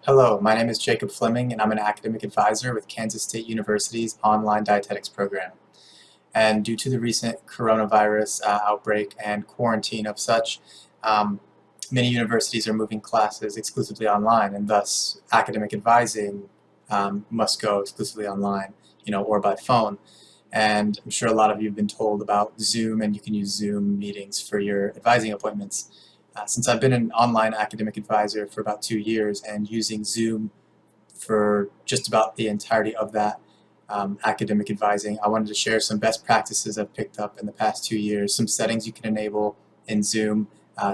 Hello, my name is Jacob Fleming, and I'm an academic advisor with Kansas State University's online dietetics program. And due to the recent coronavirus outbreak and quarantine of such, um, many universities are moving classes exclusively online, and thus academic advising must go exclusively online, or by phone. And I'm sure a lot of you have been told about Zoom, and you can use Zoom meetings for your advising appointments. Since I've been an online academic advisor for about 2 years and using Zoom for just about the entirety of that academic advising, I wanted to share some best practices I've picked up in the past 2 years, some settings you can enable in Zoom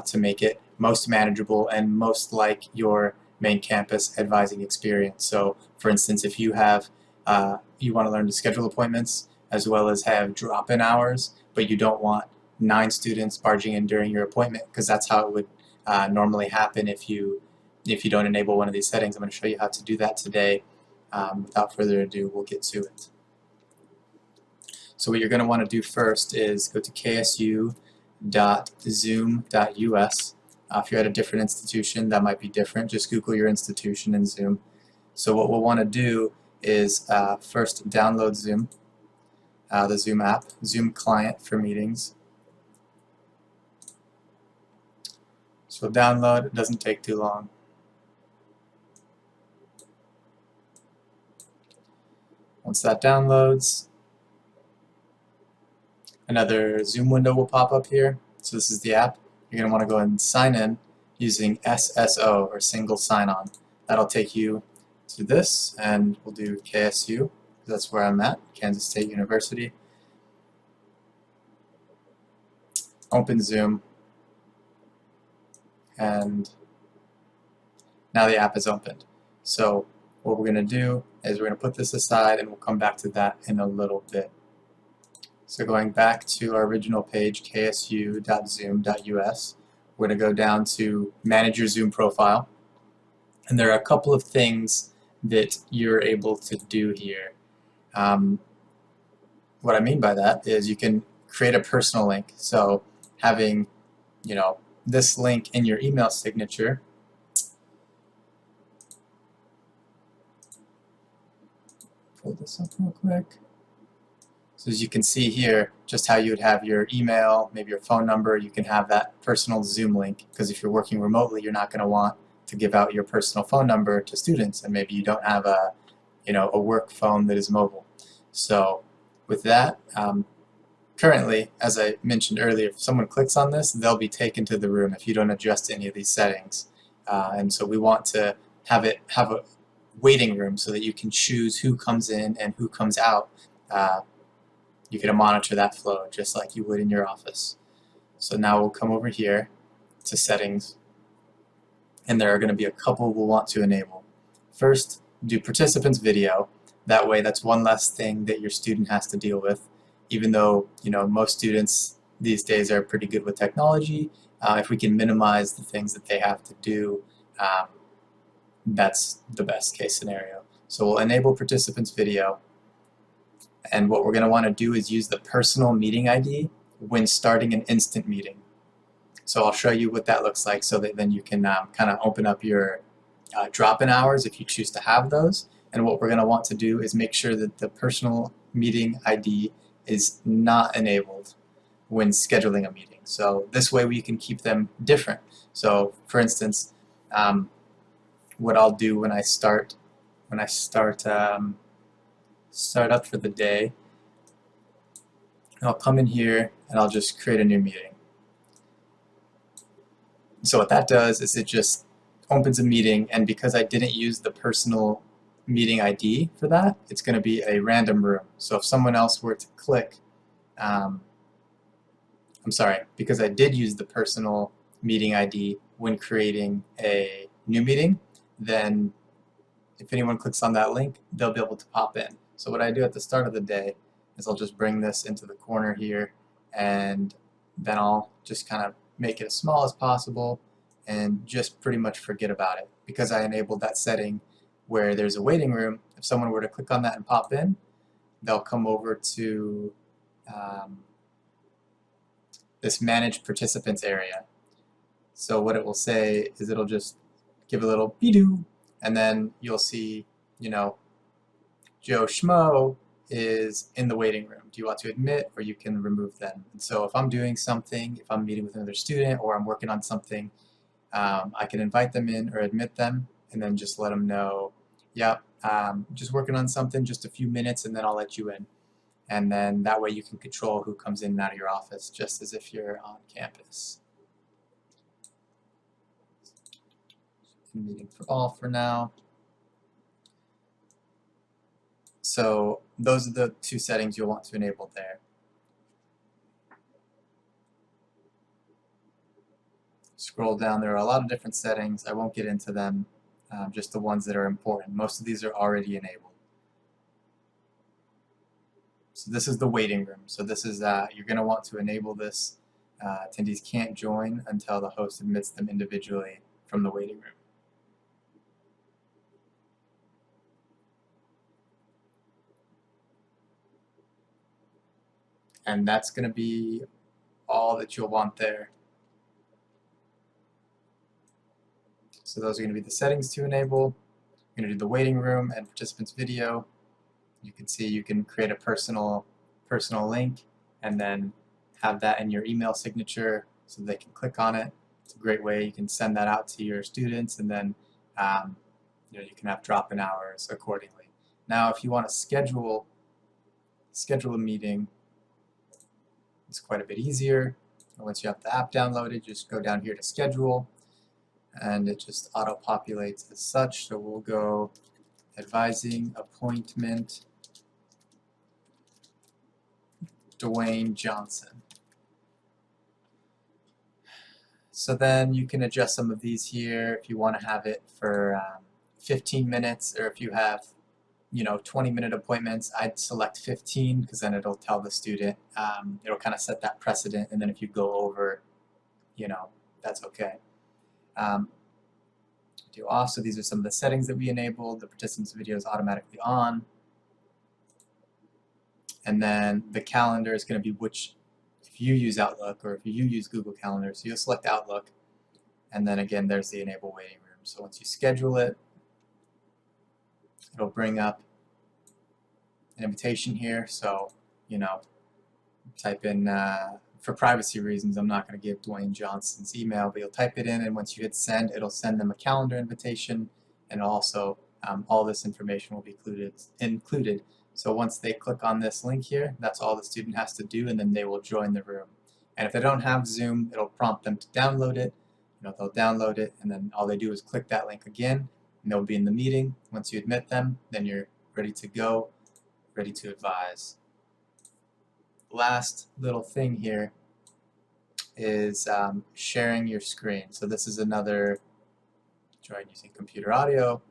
to make it most manageable and most like your main campus advising experience. So, for instance, if you want to learn to schedule appointments as well as have drop-in hours, but you don't want 9 students barging in during your appointment, because that's how it would normally happen if you don't enable one of these settings. I'm going to show you how to do that today. Without further ado, we'll get to it. So what you're going to want to do first is go to ksu.zoom.us. If you're at a different institution, that might be different. Just Google your institution in Zoom. So what we'll want to do is first download Zoom, the Zoom app, Zoom client for meetings. So download, it doesn't take too long. Once that downloads, another Zoom window will pop up here. So this is the app. You're going to want to go and sign in using SSO, or single sign-on. That'll take you to this, and we'll do KSU. That's where I'm at, Kansas State University. Open Zoom, and now the app is opened. So what we're going to do is we're going to put this aside, and we'll come back to that in a little bit. So going back to our original page, ksu.zoom.us, we're going to go down to Manage Your Zoom Profile. And there are a couple of things that you're able to do here. What I mean by that is you can create a personal link. So having, this link in your email signature, pull this up real quick. So as you can see here, just how you would have your email, maybe your phone number, you can have that personal Zoom link, because if you're working remotely, you're not going to want to give out your personal phone number to students, and maybe you don't have a work phone that is mobile. So with that, currently, as I mentioned earlier, if someone clicks on this, they'll be taken to the room if you don't adjust any of these settings. And so we want to have a waiting room so that you can choose who comes in and who comes out. You can monitor that flow just like you would in your office. So now we'll come over here to settings, and there are going to be a couple we'll want to enable. First, do participants video. That way, that's one less thing that your student has to deal with. Even though most students these days are pretty good with technology, if we can minimize the things that they have to do, that's the best case scenario. So we'll enable participants video. And what we're going to want to do is use the personal meeting ID when starting an instant meeting. So I'll show you what that looks like, so that then you can kind of open up your drop-in hours if you choose to have those. And what we're going to want to do is make sure that the personal meeting ID is not enabled when scheduling a meeting. So this way we can keep them different. So for instance, what I'll do when I start up for the day, I'll come in here and I'll just create a new meeting. So what that does is it just opens a meeting, and because I didn't use the personal meeting ID for that, it's going to be a random room. So if someone else were to click, I'm sorry, because I did use the personal meeting ID when creating a new meeting, then if anyone clicks on that link, they'll be able to pop in. So what I do at the start of the day is I'll just bring this into the corner here, and then I'll just kind of make it as small as possible and just pretty much forget about it. Because I enabled that setting where there's a waiting room, if someone were to click on that and pop in, they'll come over to this Manage Participants area. So what it will say is it'll just give a little be-doo And then you'll see, you know, Joe Schmo is in the waiting room. Do you want to admit, or you can remove them? And so if I'm doing something, if I'm meeting with another student or I'm working on something, I can invite them in or admit them and then just let them know, yep, just working on something, just a few minutes, and then I'll let you in. And then that way you can control who comes in and out of your office, just as if you're on campus. Meeting for all for now. So those are the two settings you'll want to enable there. Scroll down, there are a lot of different settings. I won't get into them, just the ones that are important. Most of these are already enabled. So this is the waiting room. So this is, you're going to want to enable this. Attendees can't join until the host admits them individually from the waiting room. And that's going to be all that you'll want there. So those are going to be the settings to enable. You're going to do the waiting room and participants video. You can see you can create a personal link and then have that in your email signature so they can click on it. It's a great way. You can send that out to your students, and then you can have drop-in hours accordingly. Now, if you want to schedule a meeting, it's quite a bit easier. Once you have the app downloaded, just go down here to schedule, and it just auto-populates as such. So we'll go advising appointment Dwayne Johnson. So then you can adjust some of these here if you want to have it for 15 minutes, or if you have 20-minute appointments, I'd select 15 because then it'll tell the student, it'll kind of set that precedent, and then if you go over, that's okay. Do off, so these are some of the settings that we enabled. The participants video is automatically on. And then the calendar is going to be if you use Outlook or if you use Google Calendar, so you'll select Outlook, and then again there's the enable waiting room. So once you schedule it, it'll bring up an invitation here. So type in, for privacy reasons, I'm not going to give Dwayne Johnson's email, but you'll type it in, and once you hit send, it'll send them a calendar invitation, and also all this information will be included. So once they click on this link here, that's all the student has to do, and then they will join the room. And if they don't have Zoom, it'll prompt them to download it. They'll download it, and then all they do is click that link again, and they'll be in the meeting. Once you admit them, then you're ready to go, ready to advise. Last little thing here is sharing your screen. So this is another join using computer audio.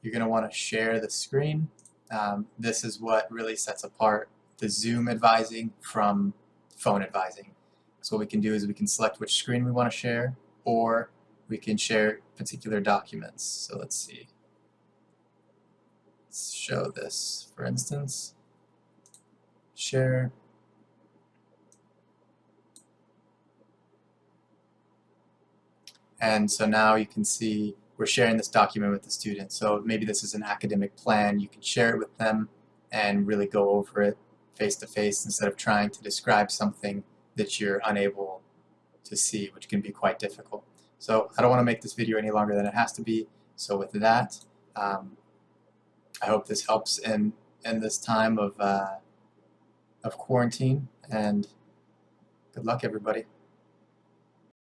You're going to want to share the screen. This is what really sets apart the Zoom advising from phone advising. So what we can do is we can select which screen we want to share, or we can share particular documents. So let's see. Let's show this, for instance. Share. And so now you can see we're sharing this document with the student. So maybe this is an academic plan. You can share it with them and really go over it face to face instead of trying to describe something that you're unable to see, which can be quite difficult. So I don't want to make this video any longer than it has to be. So with that, I hope this helps in this time of quarantine, and good luck, everybody.